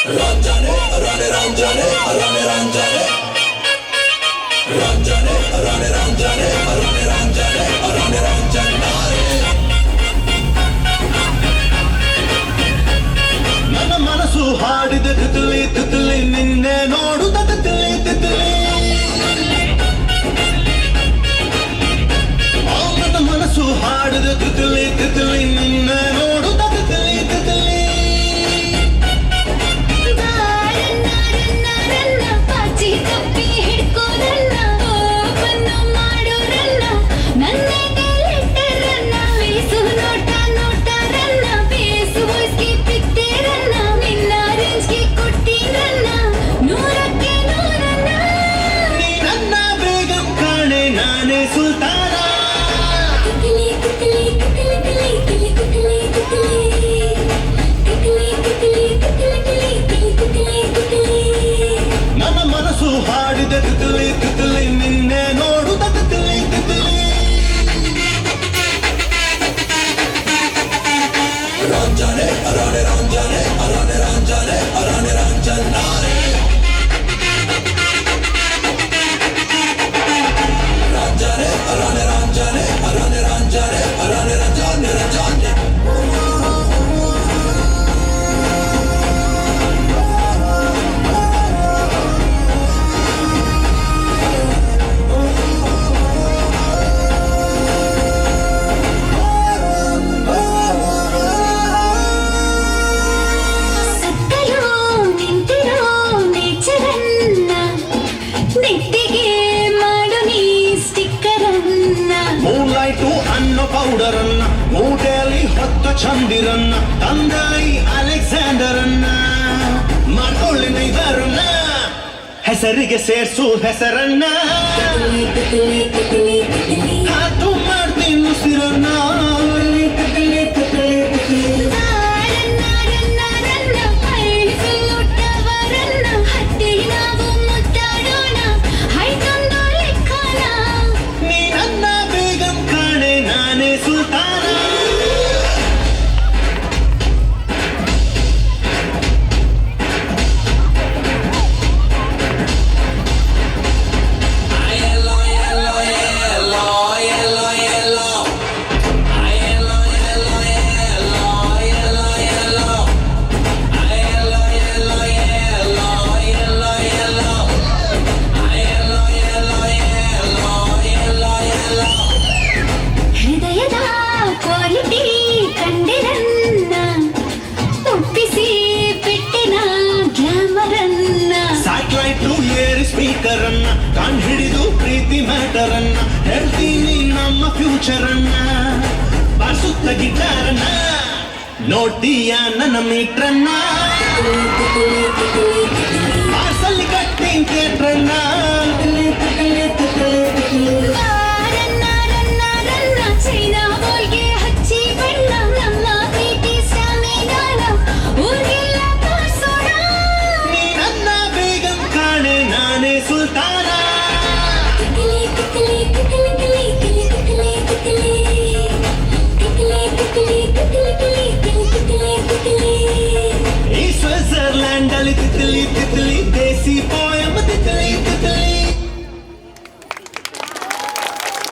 Ranjane, Rane Ranjane, Rane Ranjane, Ranjane, Rane Ranjane, Rane Ranjane, Rane Ranjanare. ನನ್ನ ಮನಸ್ಸು ಹಾಡಿದ ತಿತಲಿ ತಿತಲಿ ನಿನ್ನೆ ನೋಡುತ್ತ ತಿತಲಿ ತಿತಲಿ ನನ್ನ ಮನಸ್ಸು ಹಾಡಿದ ತಿತಲಿ ತಿತಲಿ ನಿನ್ನೆ ನೋಡುತ್ತ ತಿತಲಿ ತಿತಲಿ ನನ್ನ ಮನಸ್ಸು ಹಾಡಿದ ತಿತಲಿ ತಿತಲಿ ನಿನ್ನೆ ನೋಡುತ್ತ Titli Titli Ranjane, Rane Ranjane, Rane Ranjane, Rane Ranjanare. Ranjane, Rane Ranjane, Rane Ranjane, Rane Ranjane, Ranjane. ಮೂನ್ಲೈಟು ಅನ್ನೋ ಪೌಡರನ್ನ ಮೂಟೆಯಲ್ಲಿ ಹೊತ್ತ ಚಂದಿರನ್ನ ತಂದಾಯಿ ಅಲೆಕ್ಸಾಂಡರ್ ಅನ್ನ ಮಾಡ್ಕೊಳ್ಳಿ ಇದರನ್ನ ಹೆಸರಿಗೆ ಸೇರ್ಸು ಹೆಸರನ್ನ ಹಾತು ಮಾಡ್ತೀನಿ ಉಸಿರನ್ನ ಸ್ಪೀಕರ್ ಅನ್ನ ಕಾಣ್ ಹಿಡಿದು ಪ್ರೀತಿ ಮ್ಯಾಟರ್ ಅನ್ನ ಹೇಳ್ತೀನಿ ನಮ್ಮ ಫ್ಯೂಚರ್ ಅನ್ನ ಬಾರಿಸುತ್ತ ಗಿಟಾರನ್ನ ನೋಡ್ತೀಯ ನನ್ನ ಮೀಟ್ರನ್ನ ಬಾರ್ಸಲ್ಲಿ ಕಟ್ತೀನಿ ಥಿಯೇಟ್ರನ್ನ ಈ ಸ್ವಿಟ್ಜರ್ಲ್ಯಾಂಡ್ ಅಲ್ಲಿ ತಿತಲಿ ತಿತಲಿ